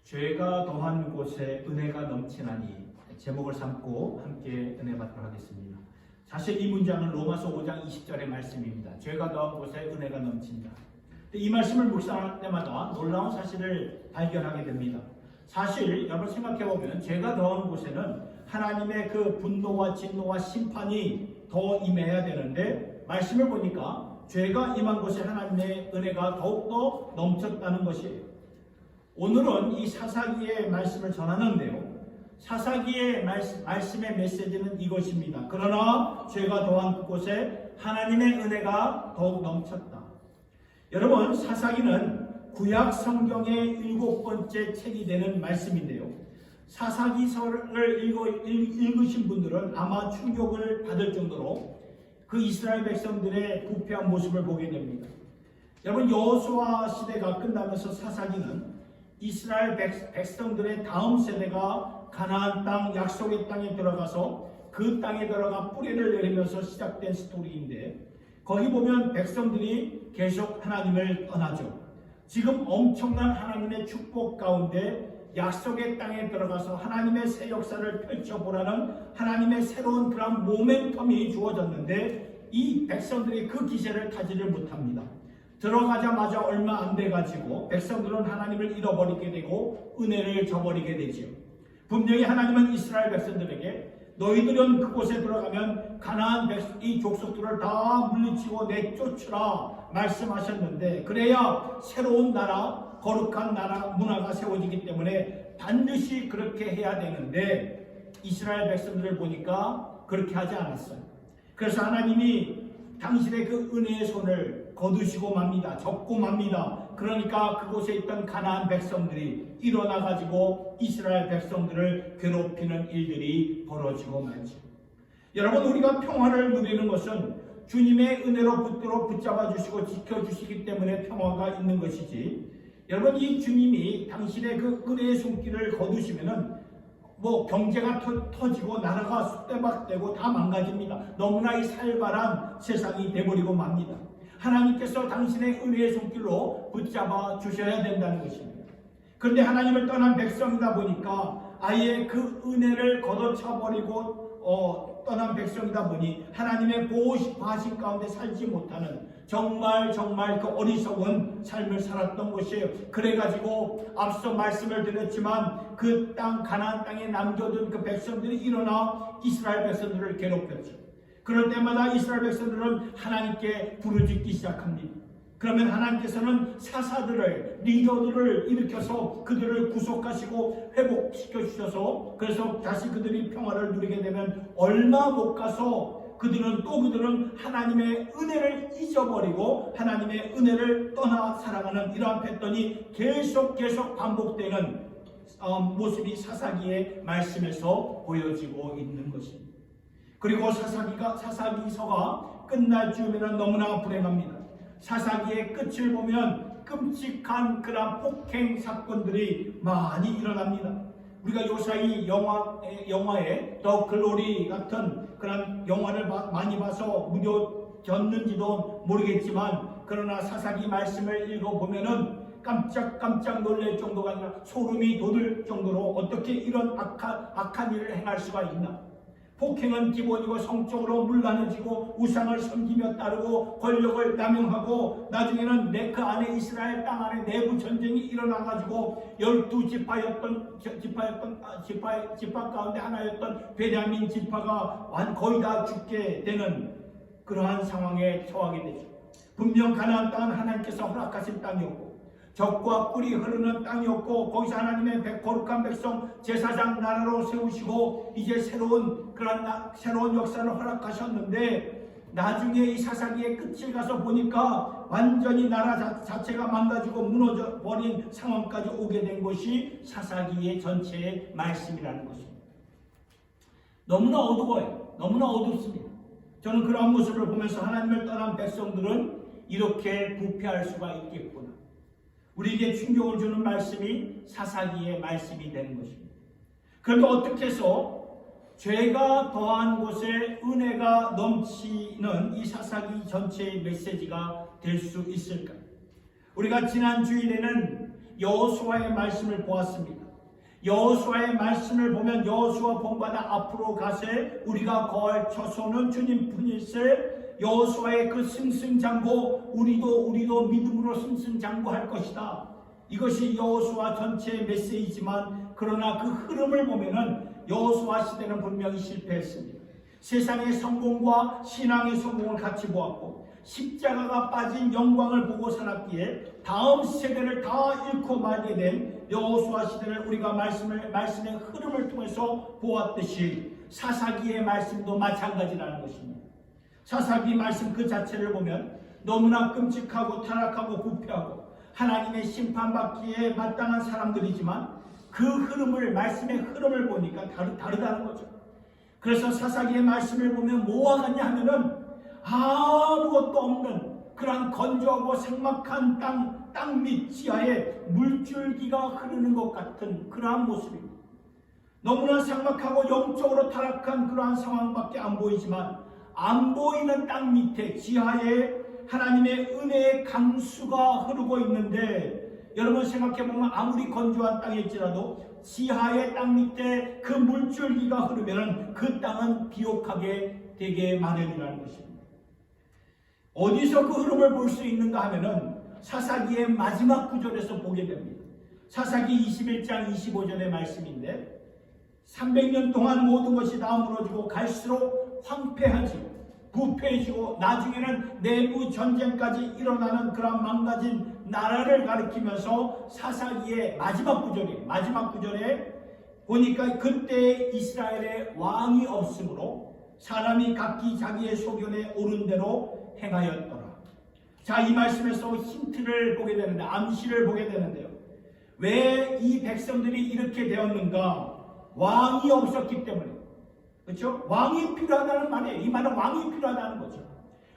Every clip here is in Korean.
죄가 더한 곳에 은혜가 넘치나니 제목을 삼고 함께 은혜 받도록 하겠습니다. 사실 이 문장은 로마서 5장 20절의 말씀입니다. 죄가 더한 곳에 은혜가 넘친다. 이 말씀을 묵상할 때마다 놀라운 사실을 발견하게 됩니다. 사실 여러분 생각해보면 죄가 더한 곳에는 하나님의 그 분노와 진노와 심판이 더 임해야 되는데 말씀을 보니까 죄가 임한 곳에 하나님의 은혜가 더욱더 넘쳤다는 것이에요. 오늘은 이 사사기의 말씀을 전하는데요. 사사기의 말씀의 메시지는 이것입니다. 그러나 죄가 더한 그곳에 하나님의 은혜가 더욱 넘쳤다. 여러분, 사사기는 구약 성경의 7번째 책이 되는 말씀인데요. 사사기서를 읽으신 분들은 아마 충격을 받을 정도로 그 이스라엘 백성들의 부패한 모습을 보게 됩니다. 여러분, 여호수아 시대가 끝나면서 사사기는 이스라엘 백성들의 다음 세대가 가나안 땅, 약속의 땅에 들어가서 그 땅에 들어가 뿌리를 내리면서 시작된 스토리인데 거기 보면 백성들이 계속 하나님을 떠나죠. 지금 엄청난 하나님의 축복 가운데 약속의 땅에 들어가서 하나님의 새 역사를 펼쳐보라는 하나님의 새로운 그런 모멘텀이 주어졌는데 이 백성들이 그 기세를 타지를 못합니다. 들어가자마자 얼마 안 돼가지고 백성들은 하나님을 잃어버리게 되고 은혜를 저버리게 되지요. 분명히 하나님은 이스라엘 백성들에게 너희들은 그곳에 들어가면 가나안 이 족속들을 다 물리치고 내쫓으라 말씀하셨는데 그래야 새로운 나라, 거룩한 나라 문화가 세워지기 때문에 반드시 그렇게 해야 되는데 이스라엘 백성들을 보니까 그렇게 하지 않았어요. 그래서 하나님이 당신의 그 은혜의 손을 거두시고 맙니다. 접고 맙니다. 그러니까 그곳에 있던 가나안 백성들이 일어나가지고 이스라엘 백성들을 괴롭히는 일들이 벌어지고 말죠. 여러분, 우리가 평화를 누리는 것은 주님의 은혜로 붙잡아 주시고 지켜주시기 때문에 평화가 있는 것이지, 여러분, 이 주님이 당신의 그 은혜의 손길을 거두시면은 경제가 터지고 나라가 쑥대밭되고 다 망가집니다. 너무나 이 살벌한 세상이 돼버리고 맙니다. 하나님께서 당신의 은혜의 손길로 붙잡아 주셔야 된다는 것입니다. 그런데 하나님을 떠난 백성이다 보니까 아예 그 은혜를 걷어차버리고 떠난 백성이다 보니 하나님의 보호하신 가운데 살지 못하는 정말 그 어리석은 삶을 살았던 것이에요. 그래가지고 앞서 말씀을 드렸지만 그 땅 가나안 땅에 남겨둔 그 백성들이 일어나 이스라엘 백성들을 괴롭혔죠. 그럴 때마다 이스라엘 백성들은 하나님께 부르짖기 시작합니다. 그러면 하나님께서는 사사들을, 리더들을 일으켜서 그들을 구속하시고 회복시켜 주셔서 그래서 다시 그들이 평화를 누리게 되면 얼마 못 가서 그들은 하나님의 은혜를 잊어버리고 하나님의 은혜를 떠나 살아가는 이러한 패턴이 계속 반복되는 모습이 사사기의 말씀에서 보여지고 있는 것입니다. 그리고 사사기서가 끝날 즈음에는 너무나 불행합니다. 사사기의 끝을 보면 끔찍한 그런 폭행 사건들이 많이 일어납니다. 우리가 요사이 영화에 더 글로리 같은 그런 영화를 많이 봐서 무뎌졌는지도 모르겠지만 그러나 사사기 말씀을 읽어보면은 깜짝 놀랄 정도가 아니라 소름이 돋을 정도로 어떻게 이런 악한 일을 행할 수가 있나. 폭행은 기본이고 성적으로 문란해지고 우상을 섬기며 따르고 권력을 남용하고 나중에는 그 안에 이스라엘 땅 안에 내부 전쟁이 일어나가지고 12지파 가운데 하나였던 베냐민 지파가 거의 다 죽게 되는 그러한 상황에 처하게 되죠. 분명 가나안 땅은 하나님께서 허락하신 땅이었고 적과 꿀이 흐르는 땅이었고 거기서 하나님의 거룩한 백성 제사장 나라로 세우시고 이제 새로운 역사를 허락하셨는데 나중에 이 사사기의 끝을 가서 보니까 완전히 나라 자체가 망가지고 무너져 버린 상황까지 오게 된 것이 사사기의 전체의 말씀이라는 것입니다. 너무나 어두워요. 너무나 어둡습니다. 저는 그러한 모습을 보면서 하나님을 떠난 백성들은 이렇게 부패할 수가 있겠구나. 우리에게 충격을 주는 말씀이 사사기의 말씀이 되는 것입니다. 그런데 어떻게 해서 죄가 더한 곳에 은혜가 넘치는 이 사사기 전체의 메시지가 될 수 있을까요? 우리가 지난 주일에는 여호수아의 말씀을 보았습니다. 여호수아의 말씀을 보면 여호수아 본받아 앞으로 가세 우리가 거할 처소는 주님뿐일세. 여호수아의 그 승승장구 우리도 믿음으로 승승장구할 것이다. 이것이 여호수아 전체의 메시지지만 그러나 그 흐름을 보면은 여호수아 시대는 분명히 실패했습니다. 세상의 성공과 신앙의 성공을 같이 보았고 십자가가 빠진 영광을 보고 살았기에 다음 세대를 다 잃고 말게 된 여호수아 시대를 우리가 말씀의 흐름을 통해서 보았듯이 사사기의 말씀도 마찬가지라는 것입니다. 사사기 말씀 그 자체를 보면 너무나 끔찍하고 타락하고 부패하고 하나님의 심판받기에 마땅한 사람들이지만 그 흐름을 말씀의 흐름을 보니까 다르다는 거죠. 그래서 사사기의 말씀을 보면 뭐와 같냐 하면은 아무것도 없는 그런 건조하고 삭막한 땅 밑 지하에 물줄기가 흐르는 것 같은 그러한 모습입니다. 너무나 삭막하고 영적으로 타락한 그러한 상황밖에 안 보이지만 안 보이는 땅 밑에 지하에 하나님의 은혜의 강수가 흐르고 있는데 여러분 생각해보면 아무리 건조한 땅일지라도 지하의 땅 밑에 그 물줄기가 흐르면 그 땅은 비옥하게 되게 마련이라는 것입니다. 어디서 그 흐름을 볼 수 있는가 하면은 사사기의 마지막 구절에서 보게 됩니다. 사사기 21장 25절의 말씀인데 300년 동안 모든 것이 다 무너지고 갈수록 황폐해지고 부패해지고 나중에는 내부 전쟁까지 일어나는 그런 망가진 나라를 가리키면서 사사기의 마지막 구절에 보니까 그때 이스라엘의 왕이 없으므로 사람이 각기 자기의 소견에 옳은 대로 행하였더라. 자, 이 말씀에서 힌트를 보게 되는데 암시를 보게 되는데요. 왜 이 백성들이 이렇게 되었는가? 왕이 없었기 때문에. 그렇죠? 왕이 필요하다는 말이에요. 이 말은 왕이 필요하다는 거죠.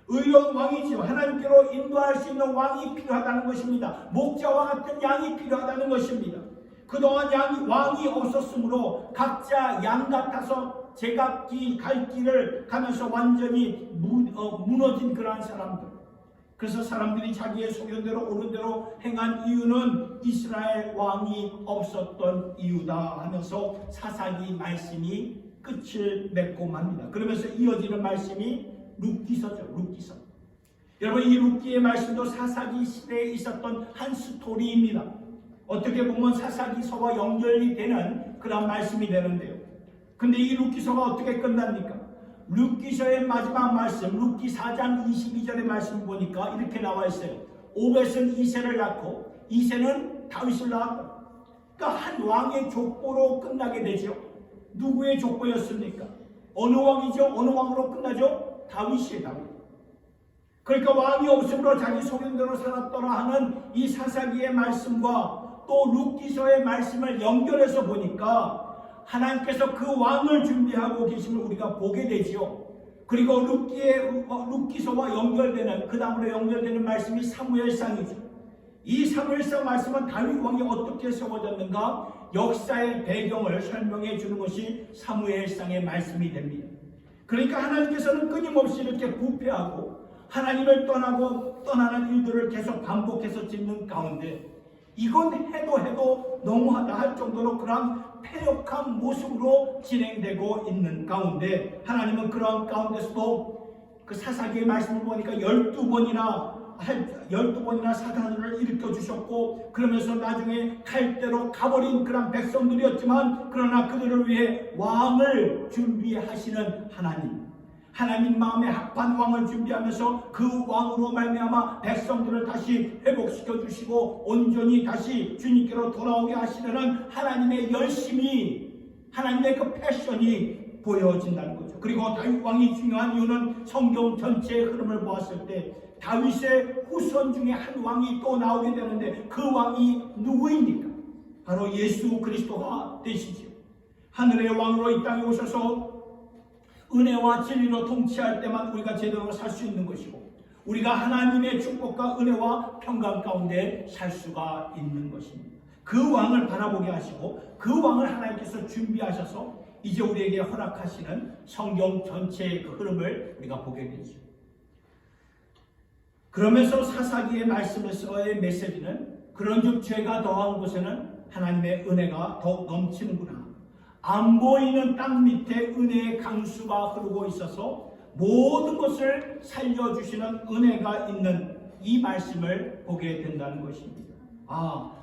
의로운 왕이지요. 하나님께로 인도할 수 있는 왕이 필요하다는 것입니다. 목자와 같은 양이 필요하다는 것입니다. 그동안 왕이 없었으므로 각자 양 같아서 제각기 갈 길을 가면서 완전히 무너진 그러한 사람들. 그래서 사람들이 자기의 소견대로 옳은 대로 행한 이유는 이스라엘 왕이 없었던 이유다 하면서 사사기 말씀이 끝을 맺고 맙니다. 그러면서 이어지는 말씀이 룻기서죠. 룻기서. 여러분 이 룻기의 말씀도 사사기 시대에 있었던 한 스토리입니다. 어떻게 보면 사사기서와 연결이 되는 그런 말씀이 되는데요. 근데 이 룻기서가 어떻게 끝납니까? 룻기서의 마지막 말씀, 룻기 4장 22절의 말씀 보니까 이렇게 나와 있어요. 오벳은 이새를 낳고 이새는 다윗을 낳았다. 그러니까 한 왕의 족보로 끝나게 되죠. 누구의 족보였습니까? 어느 왕이죠? 어느 왕으로 끝나죠? 다윗이에요. 다윗. 그러니까 왕이 없으므로 자기 소견대로 살았더라 하는 이 사사기의 말씀과 또 룻기서의 말씀을 연결해서 보니까 하나님께서 그 왕을 준비하고 계심을 우리가 보게 되지요. 그리고 룻기서와 연결되는 그 다음으로 연결되는 말씀이 사무엘상이죠. 이 사무엘상 말씀은 다윗 왕이 어떻게 세워졌는가 역사의 배경을 설명해 주는 것이 사무엘상의 말씀이 됩니다. 그러니까 하나님께서는 끊임없이 이렇게 부패하고 하나님을 떠나는 일들을 계속 반복해서 짓는 가운데 이건 해도 너무하다 할 정도로 그런 패역한 모습으로 진행되고 있는 가운데 하나님은 그런 가운데서도 그 사사기의 말씀을 보니까 12번이나 사탄을 일으켜 주셨고 그러면서 나중에 갈대로 가버린 그런 백성들이었지만 그러나 그들을 위해 왕을 준비하시는 하나님 마음에 합한 왕을 준비하면서 그 왕으로 말미암아 백성들을 다시 회복시켜 주시고 온전히 다시 주님께로 돌아오게 하시려는 하나님의 열심이 하나님의 그 패션이 보여진다는 거죠. 그리고 다윗 왕이 중요한 이유는 성경 전체의 흐름을 보았을 때 다윗의 후손 중에 한 왕이 또 나오게 되는데 그 왕이 누구입니까? 바로 예수 그리스도가 되시죠. 하늘의 왕으로 이 땅에 오셔서 은혜와 진리로 통치할 때만 우리가 제대로 살 수 있는 것이고 우리가 하나님의 축복과 은혜와 평강 가운데 살 수가 있는 것입니다. 그 왕을 바라보게 하시고 그 왕을 하나님께서 준비하셔서 이제 우리에게 허락하시는 성경 전체의 그 흐름을 우리가 보게 되죠. 그러면서 사사기의 말씀에서의 메시지는 그런즉 죄가 더한 곳에는 하나님의 은혜가 더욱 넘치는구나. 안 보이는 땅 밑에 은혜의 강수가 흐르고 있어서 모든 것을 살려주시는 은혜가 있는 이 말씀을 보게 된다는 것입니다.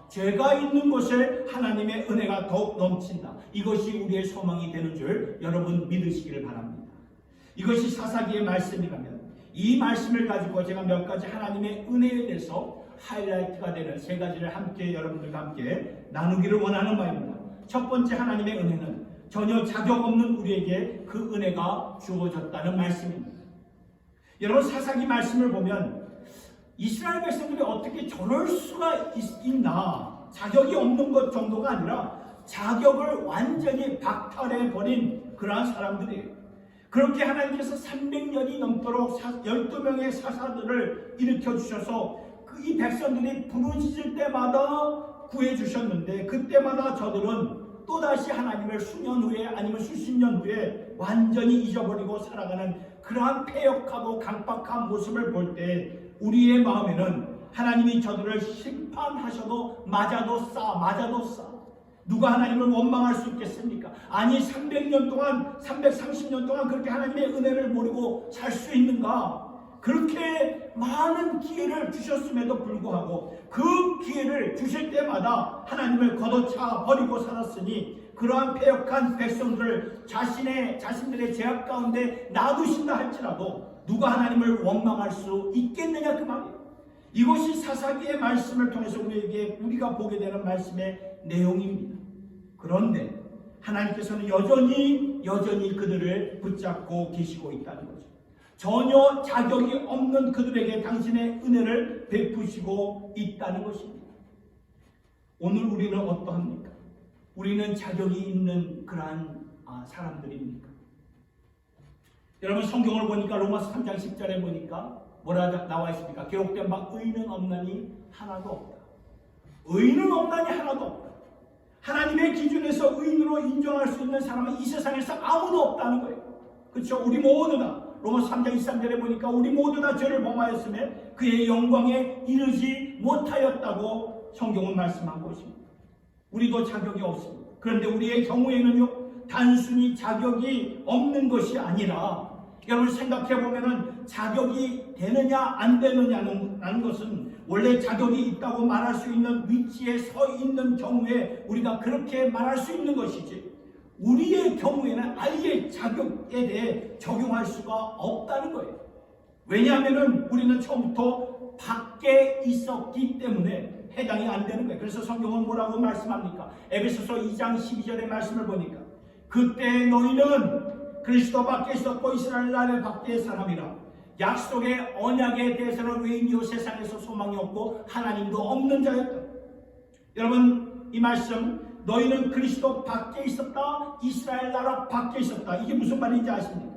죄가 있는 곳에 하나님의 은혜가 더욱 넘친다. 이것이 우리의 소망이 되는 줄 여러분 믿으시기를 바랍니다. 이것이 사사기의 말씀이라면 이 말씀을 가지고 제가 몇 가지 하나님의 은혜에 대해서 하이라이트가 되는 세 가지를 함께 여러분들과 함께 나누기를 원하는 바입니다. 첫 번째, 하나님의 은혜는 전혀 자격 없는 우리에게 그 은혜가 주어졌다는 말씀입니다. 여러분, 사사기 말씀을 보면 이스라엘 백성들이 어떻게 저럴 수가 있나, 자격이 없는 것 정도가 아니라 자격을 완전히 박탈해버린 그러한 사람들이에요. 그렇게 하나님께서 300년이 넘도록 12명의 사사들을 일으켜주셔서 이 백성들이 부르짖을 때마다 구해주셨는데, 그때마다 저들은 또다시 하나님을 수년 후에 아니면 수십 년 후에 완전히 잊어버리고 살아가는 그러한 패역하고 강박한 모습을 볼 때 우리의 마음에는 하나님이 저들을 심판하셔도 맞아도 싸. 누가 하나님을 원망할 수 있겠습니까? 아니, 300년 동안 330년 동안 그렇게 하나님의 은혜를 모르고 살 수 있는가? 그렇게 많은 기회를 주셨음에도 불구하고 그 기회를 주실 때마다 하나님을 걷어차 버리고 살았으니 그러한 패역한 백성들을 자신들의 죄악 가운데 놔두신다 할지라도 누가 하나님을 원망할 수 있겠느냐, 그 말이에요. 이것이 사사기의 말씀을 통해서 우리가 보게 되는 말씀의 내용입니다. 그런데 하나님께서는 여전히 그들을 붙잡고 계시고 있다는 거죠. 전혀 자격이 없는 그들에게 당신의 은혜를 베푸시고 있다는 것입니다. 오늘 우리는 어떠합니까? 우리는 자격이 있는 그러한 사람들입니까? 여러분, 성경을 보니까 로마서 3장 10절에 보니까 뭐라 나와 있습니까? 기록된 바 의는 없나니 하나도 없다. 의는 없나니 하나도 없다. 하나님의 기준에서 의인으로 인정할 수 있는 사람은 이 세상에서 아무도 없다는 거예요. 그렇죠? 우리 모두 다 로마서 3장 23절에 보니까 우리 모두 다 죄를 범하였음에 그의 영광에 이르지 못하였다고 성경은 말씀하고 있습니다. 우리도 자격이 없습니다. 그런데 우리의 경우에는요, 단순히 자격이 없는 것이 아니라, 여러분 생각해보면 자격이 되느냐 안 되느냐는 것은 원래 자격이 있다고 말할 수 있는 위치에 서 있는 경우에 우리가 그렇게 말할 수 있는 것이지, 우리의 경우에는 아예 자격에 대해 적용할 수가 없다는 거예요. 왜냐하면 우리는 처음부터 밖에 있었기 때문에 해당이 안 되는 거예요. 그래서 성경은 뭐라고 말씀합니까? 에베소서 2장 12절의 말씀을 보니까 그때 너희는 그리스도 밖에 있었고 이스라엘 나라의 밖의 사람이라. 약속의 언약에 대해서는 외인이요 세상에서 소망이 없고 하나님도 없는 자였다. 여러분, 이 말씀, 너희는 그리스도 밖에 있었다, 이스라엘 나라 밖에 있었다, 이게 무슨 말인지 아십니까?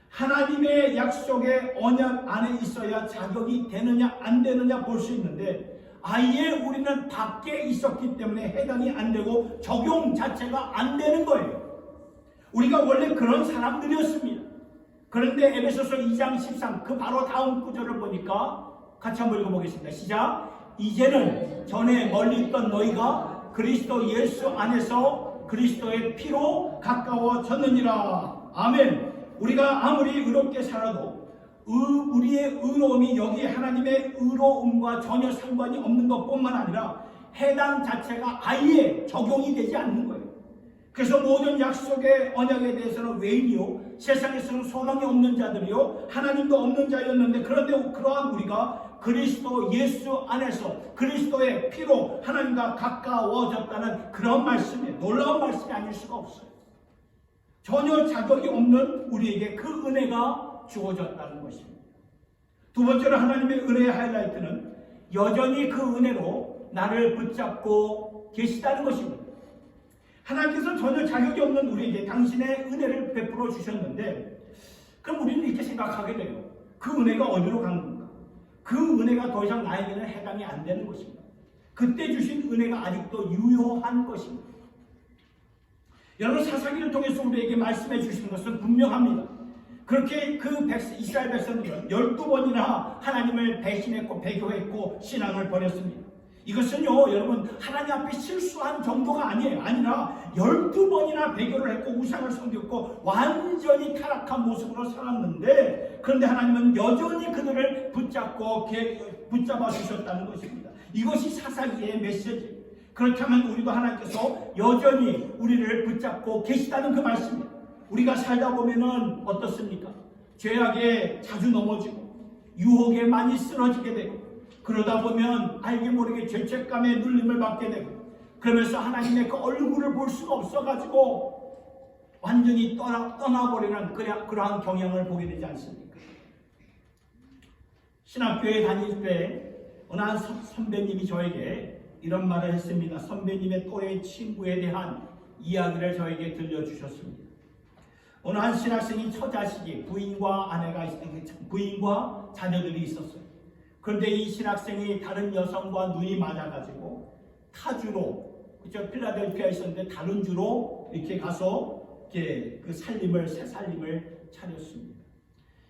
하나님의 약속의 언약 안에 있어야 자격이 되느냐 안 되느냐 볼 수 있는데, 아예 우리는 밖에 있었기 때문에 해당이 안 되고 적용 자체가 안 되는 거예요. 우리가 원래 그런 사람들이었습니다. 그런데 에베소서 2장 13, 그 바로 다음 구절을 보니까 같이 한번 읽어보겠습니다. 시작. 이제는 전에 멀리 있던 너희가 그리스도 예수 안에서 그리스도의 피로 가까워졌느니라. 아멘. 우리가 아무리 의롭게 살아도 우리의 의로움이 여기 하나님의 의로움과 전혀 상관이 없는 것뿐만 아니라 해당 자체가 아예 적용이 되지 않는 거예요. 그래서 모든 약속의 언약에 대해서는 외인이요 세상에서는 소망이 없는 자들이요 하나님도 없는 자였는데, 그런데 그러한 우리가 그리스도 예수 안에서 그리스도의 피로 하나님과 가까워졌다는 그런 말씀이에요. 놀라운 말씀이 아닐 수가 없어요. 전혀 자격이 없는 우리에게 그 은혜가 주어졌다는 것입니다. 두 번째로 하나님의 은혜의 하이라이트는 여전히 그 은혜로 나를 붙잡고 계시다는 것입니다. 하나님께서 전혀 자격이 없는 우리에게 당신의 은혜를 베풀어 주셨는데, 그럼 우리는 이렇게 생각하게 돼요. 그 은혜가 어디로 간 건가? 그 은혜가 더 이상 나에게는 해당이 안 되는 것입니다. 그때 주신 은혜가 아직도 유효한 것입니다. 여러분, 사사기를 통해서 우리에게 말씀해 주시는 것은 분명합니다. 그렇게 이스라엘 백성들은 12번이나 하나님을 배신했고 배교했고 신앙을 버렸습니다. 이것은요, 여러분, 하나님 앞에 실수한 정도가 아니라 12번이나 배교를 했고 우상을 섬겼고 완전히 타락한 모습으로 살았는데, 그런데 하나님은 여전히 그들을 붙잡아 주셨다는 것입니다. 이것이 사사기의 메시지. 그렇다면 우리도 하나님께서 여전히 우리를 붙잡고 계시다는 그 말씀입니다. 우리가 살다 보면은 어떻습니까? 죄악에 자주 넘어지고 유혹에 많이 쓰러지게 되고, 그러다 보면 알게 모르게 죄책감에 눌림을 받게 되고, 그러면서 하나님의 그 얼굴을 볼 수가 없어가지고 완전히 떠나버리는 그러한 경향을 보게 되지 않습니까? 신학교에 다닐 때 어느 한 선배님이 저에게 이런 말을 했습니다. 선배님의 또래 친구에 대한 이야기를 저에게 들려주셨습니다. 어느 한 신학생이 처자식이 부인과 자녀들이 있었어요. 그런데 이 신학생이 다른 여성과 눈이 맞아가지고 타주로, 그죠? 필라델피아에 있었는데 다른 주로 이렇게 가서 이렇게 새 살림을 차렸습니다.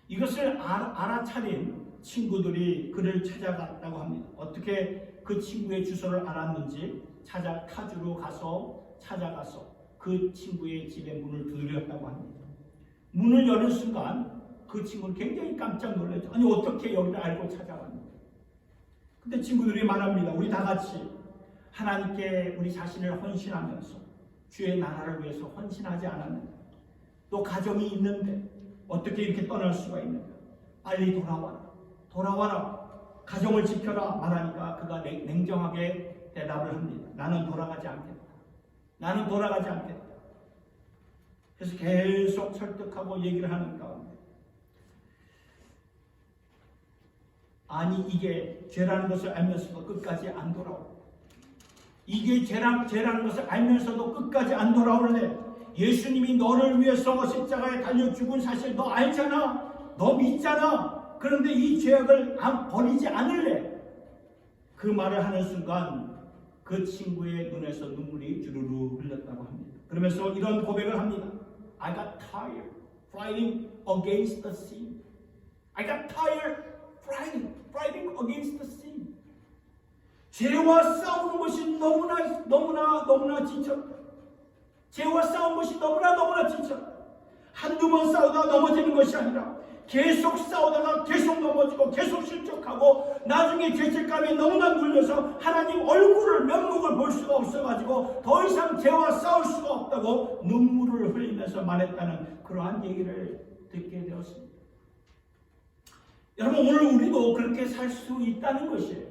이것을 알아차린 친구들이 그를 찾아갔다고 합니다. 어떻게 그 친구의 주소를 알았는지 타주로 찾아가서 그 친구의 집에 문을 두드렸다고 합니다. 문을 여는 순간 그 친구는 굉장히 깜짝 놀랐죠. 아니, 어떻게 여기를 알고 찾아왔는지. 근데 친구들이 말합니다. 우리 다 같이 하나님께 우리 자신을 헌신하면서 주의 나라를 위해서 헌신하지 않았는가? 또 가정이 있는데 어떻게 이렇게 떠날 수가 있는가? 빨리 돌아와라. 가정을 지켜라 말하니까 그가 냉정하게 대답을 합니다. 나는 돌아가지 않겠다. 그래서 계속 설득하고 얘기를 하는 가운데, 아니, 이게 죄라는 것을 알면서도 끝까지 안 돌아오고, 이게 죄라는 것을 알면서도 끝까지 안 돌아오는데, 예수님이 너를 위해서 십자가에 달려 죽은 사실 너 알잖아, 너 믿잖아. 그런데 이 죄악을 버리지 않을래. 그 말을 하는 순간 그 친구의 눈에서 눈물이 주르르 흘렀다고 합니다. 그러면서 이런 고백을 합니다. I got tired fighting against the sin. I got tired fighting against the sin. 죄와 싸우는 것이 너무나 지쳤다. 죄와 싸우는 것이 너무나 지쳤다. 한두 번 싸우다가 넘어지는 것이 아니라 계속 싸우다가 계속 넘어지고 계속 실족하고 나중에 죄책감에 너무나 눌려서 하나님 면목을 볼 수가 없어가지고 더 이상 죄와 싸울 수가 없다고 눈물을 흘리면서 말했다는 그러한 얘기를 듣게 되었습니다. 여러분, 오늘 우리도 그렇게 살 수 있다는 것이에요.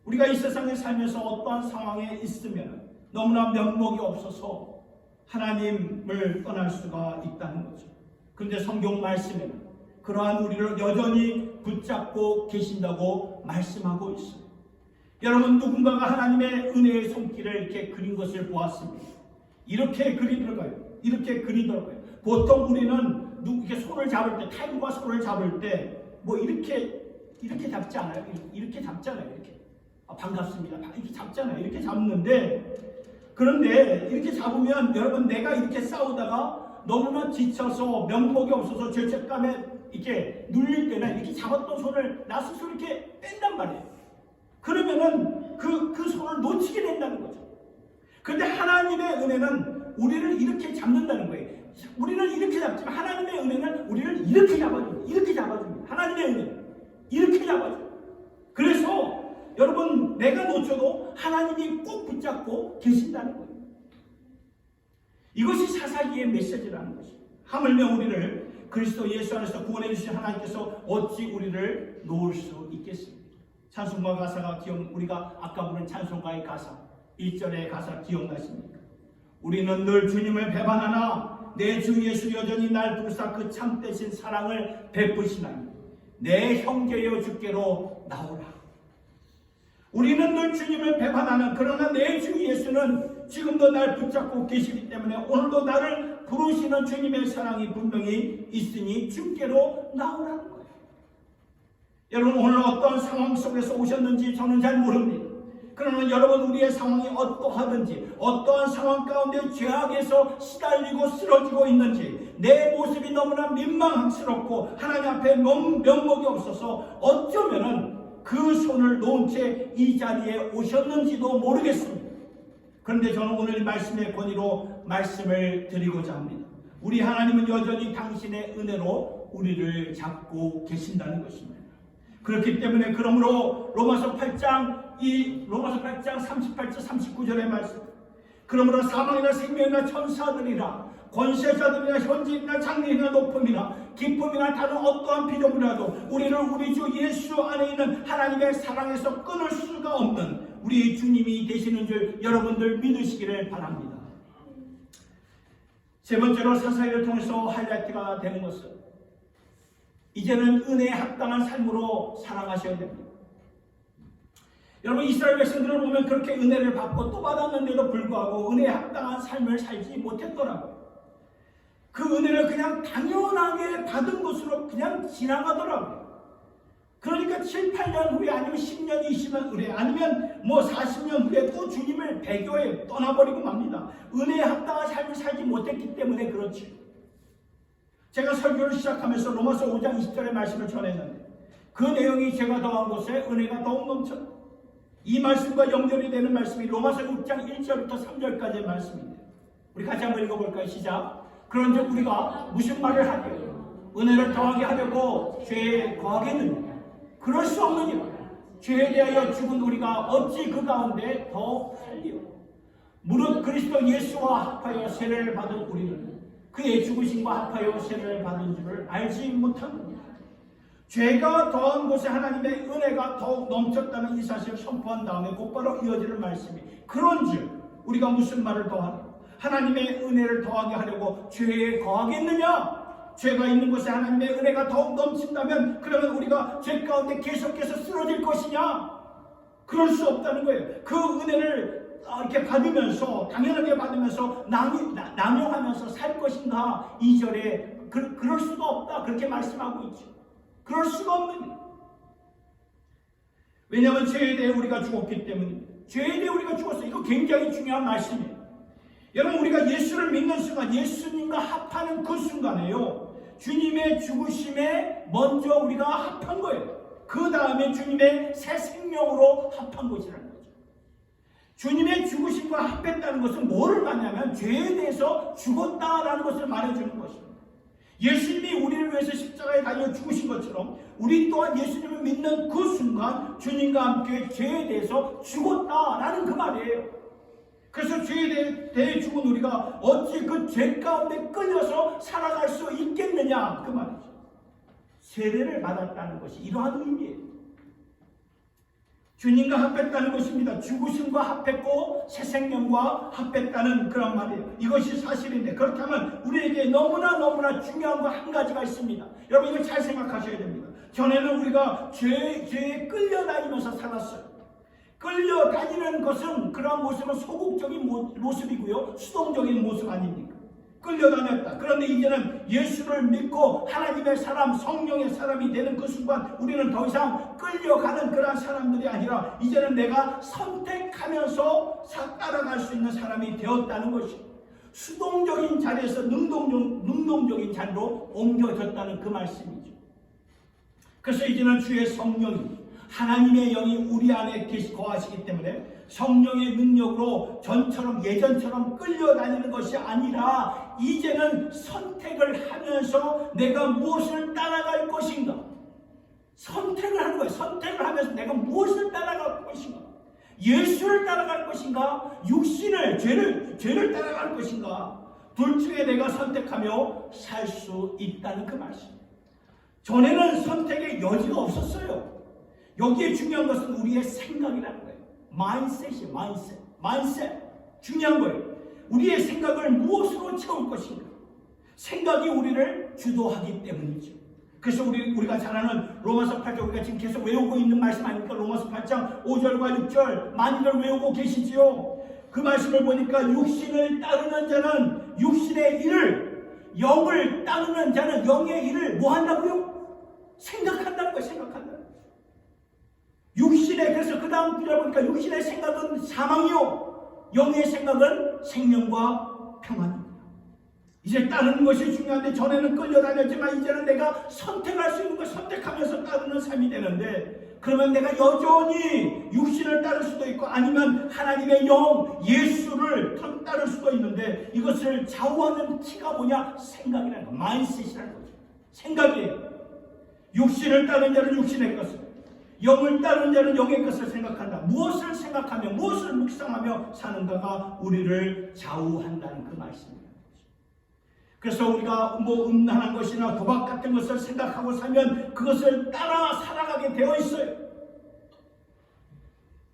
우리가 이 세상에 살면서 어떠한 상황에 있으면 너무나 면목이 없어서 하나님을 떠날 수가 있다는 거죠. 그런데 성경 말씀에는 그러한 우리를 여전히 붙잡고 계신다고 말씀하고 있습니다. 여러분, 누군가가 하나님의 은혜의 손길을 이렇게 그린 것을 보았습니다. 이렇게 그리더라고요. 보통 우리는 이렇게 손을 잡을 때, 타인과 손을 잡을 때 뭐 이렇게 잡지 않아요? 이렇게 잡잖아요. 이렇게. 반갑습니다. 이렇게 잡잖아요. 이렇게 잡는데, 그런데 이렇게 잡으면 여러분, 내가 이렇게 싸우다가 너무나 지쳐서 면목이 없어서 죄책감에 이렇게 눌릴 때는 이렇게 잡았던 손을 나 스스로 이렇게 뺀단 말이에요. 그러면은 그 손을 놓치게 된다는 거죠. 그런데 하나님의 은혜는 우리를 이렇게 잡는다는 거예요. 우리는 이렇게 잡지만 하나님의 은혜는 우리를 이렇게 잡아줍니다. 하나님의 은혜는 이렇게 잡아줘요. 그래서 여러분, 내가 놓쳐도 하나님이 꼭 붙잡고 계신다는 거예요. 이것이 사사기의 메시지라는 것입니다. 하물며 우리를 그리스도 예수 안에서 구원해 주신 하나님께서 어찌 우리를 놓을 수 있겠습니까? 찬송가 가사가 우리가 아까 부른 찬송가의 가사 1절의 가사 기억나십니까? 우리는 늘 주님을 배반하나 내 주 예수 여전히 날 불사 그 참되신 사랑을 베푸시나니 내 형제여 주께로 나오라. 우리는 늘 주님을 배반하는, 그러나 내 주 예수는 지금도 날 붙잡고 계시기 때문에 오늘도 나를 부르시는 주님의 사랑이 분명히 있으니 주께로 나오라는 거예요. 여러분, 오늘 어떤 상황 속에서 오셨는지 저는 잘 모릅니다. 그러나 여러분, 우리의 상황이 어떠하든지, 어떠한 상황 가운데 죄악에서 시달리고 쓰러지고 있는지, 내 모습이 너무나 민망스럽고 하나님 앞에 면목이 없어서 어쩌면은 그 손을 놓은 채 이 자리에 오셨는지도 모르겠습니다. 그런데 저는 오늘 말씀의 권위로 말씀을 드리고자 합니다. 우리 하나님은 여전히 당신의 은혜로 우리를 잡고 계신다는 것입니다. 그렇기 때문에 그러므로 로마서 8장 38절 39절의 말씀, 그러므로 사망이나 생명이나 천사들이나 권세자들이나 현재이나 장래이나 높음이나 기쁨이나 다른 어떠한 피조물이라도 우리를 우리 주 예수 안에 있는 하나님의 사랑에서 끊을 수가 없는 우리 주님이 되시는 줄 여러분들 믿으시기를 바랍니다. 세 번째로 사사기를 통해서 하이라이트가 되는 것은 이제는 은혜에 합당한 삶으로 살아가셔야 됩니다. 여러분, 이스라엘 백성들을 보면 그렇게 은혜를 받고 또 받았는데도 불구하고 은혜에 합당한 삶을 살지 못했더라고요. 그 은혜를 그냥 당연하게 받은 것으로 그냥 지나가더라고요. 그러니까 7, 8년 후에 아니면 10년, 20년 후에 아니면 40년 후에 또 주님을 배교해 떠나버리고 맙니다. 은혜에 합당한 삶을 살지 못했기 때문에 그렇지. 제가 설교를 시작하면서 로마서 5장 20절의 말씀을 전했는데 그 내용이 제가 더한 곳에 은혜가 더욱 넘쳐. 이 말씀과 연결이 되는 말씀이 로마서 6장 1절부터 3절까지의 말씀입니다. 우리 같이 한번 읽어볼까요? 시작. 그런즉 우리가 무슨 말을 하게요? 은혜를 더하게 하려고 죄에 거하겠느냐? 그럴 수 없느니라. 죄에 대하여 죽은 우리가 어찌 그 가운데 더 살리요? 무릇 그리스도 예수와 합하여 세례를 받은 우리는 그의 죽으심과 합하여 세례를 받은 줄을 알지 못하느냐? 죄가 더한 곳에 하나님의 은혜가 더욱 넘쳤다는 이 사실을 선포한 다음에 곧바로 이어지는 말씀이 그런즉 우리가 무슨 말을 더하냐? 하나님의 은혜를 더하게 하려고 죄에 거하겠느냐? 죄가 있는 곳에 하나님의 은혜가 더욱 넘친다면 그러면 우리가 죄 가운데 계속해서 쓰러질 것이냐? 그럴 수 없다는 거예요. 그 은혜를 이렇게 받으면서 당연하게 받으면서 남용하면서 살 것인가? 2절에 그럴 수가 없다 그렇게 말씀하고 있죠. 그럴 수가 없는 일. 왜냐하면 죄에 대해 우리가 죽었기 때문입니다. 죄에 대해 우리가 죽었어요. 이거 굉장히 중요한 말씀이에요. 여러분, 우리가 예수를 믿는 순간, 예수님과 합하는 그 순간에요, 주님의 죽으심에 먼저 우리가 합한 거예요. 그 다음에 주님의 새 생명으로 합한 것이라는 거죠. 주님의 죽으심과 합했다는 것은 뭐를 말하냐면 죄에 대해서 죽었다라는 것을 말해주는 것입니다. 예수님이 우리를 위해서 십자가에 달려 죽으신 것처럼 우리 또한 예수님을 믿는 그 순간 주님과 함께 죄에 대해서 죽었다라는 그 말이에요. 그래서 죄에 대해 죽은 우리가 어찌 그 죄 가운데 끌려서 살아갈 수 있겠느냐 그 말이죠. 세례를 받았다는 것이 이러한 의미예요. 주님과 합했다는 것입니다. 죽으심과 합했고 새 생명과 합했다는 그런 말이에요. 이것이 사실인데 그렇다면 우리에게 너무나 중요한 거 한 가지가 있습니다. 여러분, 이걸 잘 생각하셔야 됩니다. 전에는 우리가 죄에 끌려다니면서 살았어요. 끌려다니는 것은 그러한 모습은 소극적인 모습이고요, 수동적인 모습 아닙니까? 끌려다녔다. 그런데 이제는 예수를 믿고 하나님의 사람, 성령의 사람이 되는 그 순간 우리는 더 이상 끌려가는 그런 사람들이 아니라 이제는 내가 선택하면서 따라갈 수 있는 사람이 되었다는 것이 수동적인 자리에서 능동적인 자리로 옮겨졌다는 그 말씀이죠. 그래서 이제는 주의 성령이, 하나님의 영이 우리 안에 거하시기 때문에 성령의 능력으로 예전처럼 끌려다니는 것이 아니라 이제는 선택을 하면서 내가 무엇을 따라갈 것인가, 선택을 하는 거예요. 선택을 하면서 내가 무엇을 따라갈 것인가, 예수를 따라갈 것인가, 죄를 따라갈 것인가, 둘 중에 내가 선택하며 살 수 있다는 그 말씀. 전에는 선택의 여지가 없었어요. 여기에 중요한 것은 우리의 생각이라는 거예요. 마인셋. 중요한 거예요. 우리의 생각을 무엇으로 채울 것인가. 생각이 우리를 주도하기 때문이죠. 그래서 우리가 잘 아는 로마서 8장, 우리가 지금 계속 외우고 있는 말씀 아닙니까? 로마서 8장 5절과 6절 많이들 외우고 계시지요. 그 말씀을 보니까 육신을 따르는 자는 육신의 일을, 영을 따르는 자는 영의 일을 뭐 한다고요? 생각한다는 거예요. 생각한다. 그래서 그 다음 구절 보니까 육신의 생각은 사망이요, 영의 생각은 생명과 평안입니다. 이제 따르는 것이 중요한데 전에는 끌려다녔지만 이제는 내가 선택할 수 있는 걸 선택하면서 따르는 삶이 되는데 그러면 내가 여전히 육신을 따를 수도 있고 아니면 하나님의 영 예수를 따를 수도 있는데 이것을 좌우하는 키가 뭐냐? 생각이라는 거, 마인드셋이라는 거죠. 생각이에요. 육신을 따르는 자는 육신의 것을, 영을 따르는 자는 영의 것을 생각한다. 무엇을 생각하며 무엇을 묵상하며 사는가가 우리를 좌우한다는 그 말씀입니다. 그래서 우리가 음란한 것이나 도박 같은 것을 생각하고 살면 그것을 따라 살아가게 되어 있어요.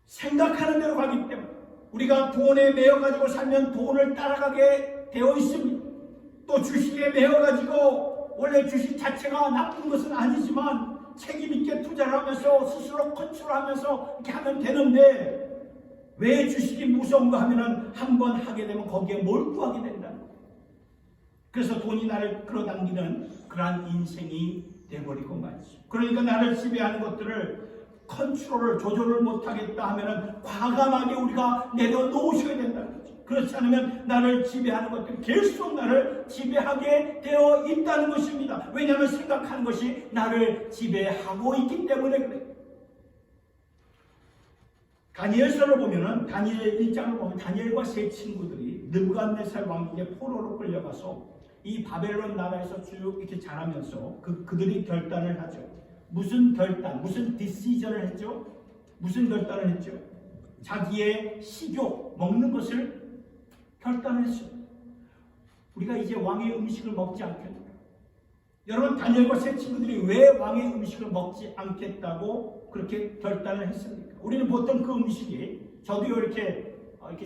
생각하는 대로 가기 때문에 우리가 돈에 매여가지고 살면 돈을 따라가게 되어 있습니다. 또 주식에 매여가지고 원래 주식 자체가 나쁜 것은 아니지만 책임있게 투자를 하면서 스스로 컨트롤하면서 이렇게 하면 되는데 왜 주식이 무서운가 하면은 한번 하게 되면 거기에 몰두하게 된다는 거예요. 그래서 돈이 나를 끌어당기는 그러한 인생이 되어버리고 말이죠. 그러니까 나를 지배하는 것들을 컨트롤을 조절을 못하겠다 하면은 과감하게 우리가 내려놓으셔야 된다는 거죠. 그렇지 않으면 나를 지배하는 것들이 계속 나를 지배하게 되어 있다는 것입니다. 왜냐하면 생각하는 것이 나를 지배하고 있기 때문에 그래요. 다니엘서를 보면은 다니엘 1장을 보면 다니엘과 세 친구들이 느부갓네살 왕에게 포로로 끌려가서 이 바벨론 나라에서 쭉 이렇게 자라면서 그들이 결단을 하죠. 무슨 결단, 무슨 디시전을 했죠? 무슨 결단을 했죠? 자기의 식욕, 먹는 것을 결단을 했어요. 우리가 이제 왕의 음식을 먹지 않겠다. 여러분, 다니엘과 세 친구들이 왜 왕의 음식을 먹지 않겠다고 그렇게 결단을 했습니까? 우리는 보통 그 음식이, 저도요 이렇게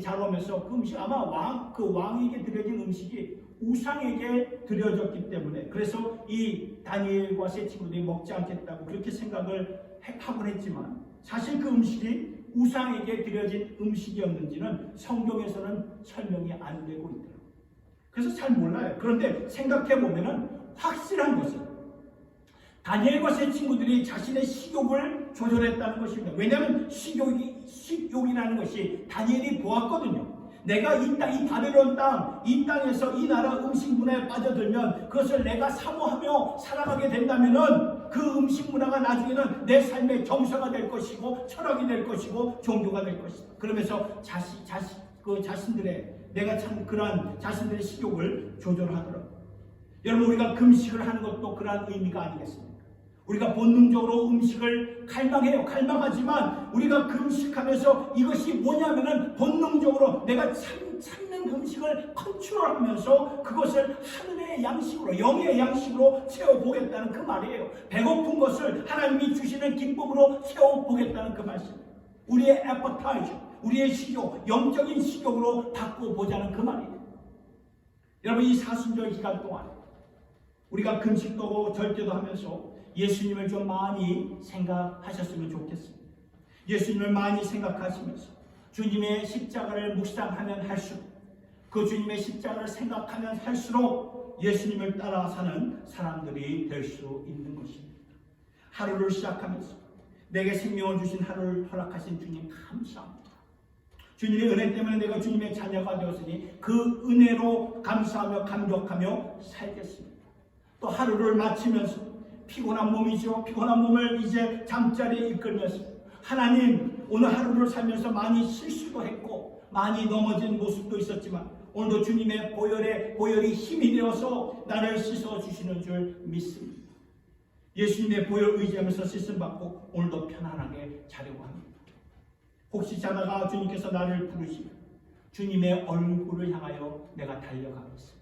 자라면서 그 음식 아마 왕에게 드려진 음식이 우상에게 드려졌기 때문에 그래서 이 다니엘과 세 친구들이 먹지 않겠다고 그렇게 생각을 하곤 했지만 사실 그 음식이 우상에게 드려진 음식이었는지는 성경에서는 설명이 안 되고 있더라고요. 그래서 잘 몰라요. 그런데 생각해 보면은 확실한 것은 다니엘과 세 친구들이 자신의 식욕을 조절했다는 것입니다. 왜냐하면 식욕이라는 것이 다니엘이 보았거든요. 내가 이 바벨론 땅, 이 땅에서 이 나라 음식 문화에 빠져들면 그것을 내가 사모하며 살아가게 된다면은 그 음식 문화가 나중에는 내 삶의 정서가 될 것이고 철학이 될 것이고 종교가 될 것이다. 그러면서 자신들의 내가 참 그러한 자신들의 식욕을 조절하더라고요. 여러분, 우리가 금식을 하는 것도 그러한 의미가 아니겠습니까? 우리가 본능적으로 음식을 갈망해요. 갈망하지만 우리가 금식하면서 이것이 뭐냐면은 본능적으로 내가 참는 음식을 컨트롤하면서 그것을 하늘의 양식으로, 영의 양식으로 채워보겠다는 그 말이에요. 배고픈 것을 하나님이 주시는 기쁨으로 채워보겠다는 그 말씀. 우리의 애퍼타이저, 우리의 식욕, 영적인 식욕으로 바꿔보자는 그 말이에요. 여러분, 이 사순절 기간 동안 우리가 금식도 하고 절제도 하면서 예수님을 좀 많이 생각하셨으면 좋겠습니다. 예수님을 많이 생각하시면서 주님의 십자가를 묵상하면 할수록 그 주님의 십자가를 생각하면 할수록 예수님을 따라 사는 사람들이 될 수 있는 것입니다. 하루를 시작하면서 내게 생명을 주신 하루를 허락하신 주님 감사합니다. 주님의 은혜 때문에 내가 주님의 자녀가 되었으니 그 은혜로 감사하며 감격하며 살겠습니다. 또 하루를 마치면서 피곤한 몸이죠. 피곤한 몸을 이제 잠자리에 이끌면서 하나님, 오늘 하루를 살면서 많이 실수도 했고 많이 넘어진 모습도 있었지만 오늘도 주님의 보혈이 힘이 되어서 나를 씻어주시는 줄 믿습니다. 예수님의 보혈 의지하면서 씻음받고 오늘도 편안하게 자려고 합니다. 혹시 자다가 주님께서 나를 부르시면 주님의 얼굴을 향하여 내가 달려가겠습니다.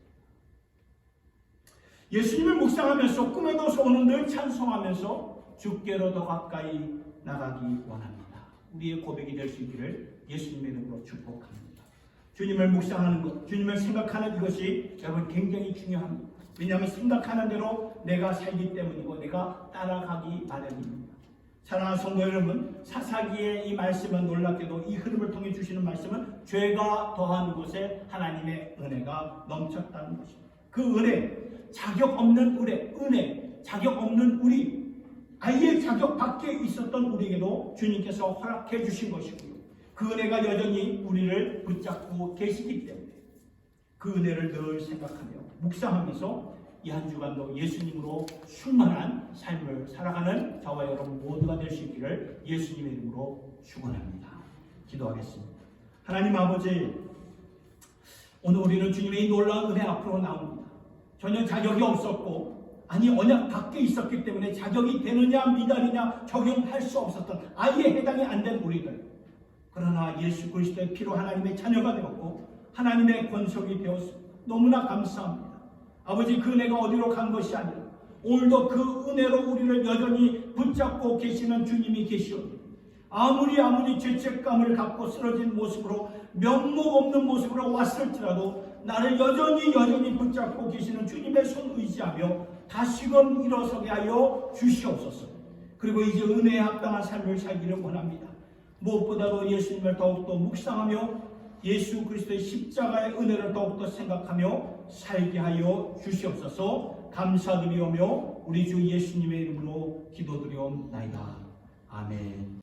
예수님을 묵상하면서 꿈에도 소원을 늘 찬송하면서 주께로 더 가까이 나가기 원합니다. 우리의 고백이 될 수 있기를 예수님의 이름으로 축복합니다. 주님을 묵상하는 것, 주님을 생각하는 이것이 여러분 굉장히 중요합니다. 왜냐하면 생각하는 대로 내가 살기 때문이고 내가 따라가기 마련입니다. 사랑하는 성도 여러분, 사사기의 이 말씀은 놀랍게도 이 흐름을 통해 주시는 말씀은 죄가 더한 곳에 하나님의 은혜가 넘쳤다는 것입니다. 그 은혜, 자격 없는 은혜, 자격 없는 우리, 아예 자격 밖에 있었던 우리에게도 주님께서 허락해 주신 것이고요. 그 은혜가 여전히 우리를 붙잡고 계시기 때문에 그 은혜를 늘 생각하며 묵상하면서 이 한 주간도 예수님으로 충만한 삶을 살아가는 저와 여러분 모두가 될 수 있기를 예수님의 이름으로 축원합니다. 기도하겠습니다. 하나님 아버지, 오늘 우리는 주님의 이 놀라운 은혜 앞으로 나옵니다. 전혀 자격이 없었고, 아니 언약 밖에 있었기 때문에 자격이 되느냐 미달이냐 적용할 수 없었던, 아예 해당이 안 된 우리들. 그러나 예수 그리스도의 피로 하나님의 자녀가 되었고 하나님의 권속이 되었습니다. 너무나 감사합니다. 아버지, 그 은혜가 어디로 간 것이 아니라 오늘도 그 은혜로 우리를 여전히 붙잡고 계시는 주님이 계시오니, 아무리 죄책감을 갖고 쓰러진 모습으로 면목 없는 모습으로 왔을지라도 나를 여전히 붙잡고 계시는 주님의 손 의지하며 다시금 일어서게 하여 주시옵소서. 그리고 이제 은혜에 합당한 삶을 살기를 원합니다. 무엇보다도 예수님을 더욱더 묵상하며 예수 그리스도의 십자가의 은혜를 더욱더 생각하며 살게 하여 주시옵소서. 감사드리오며 우리 주 예수님의 이름으로 기도드리옵나이다. 아멘.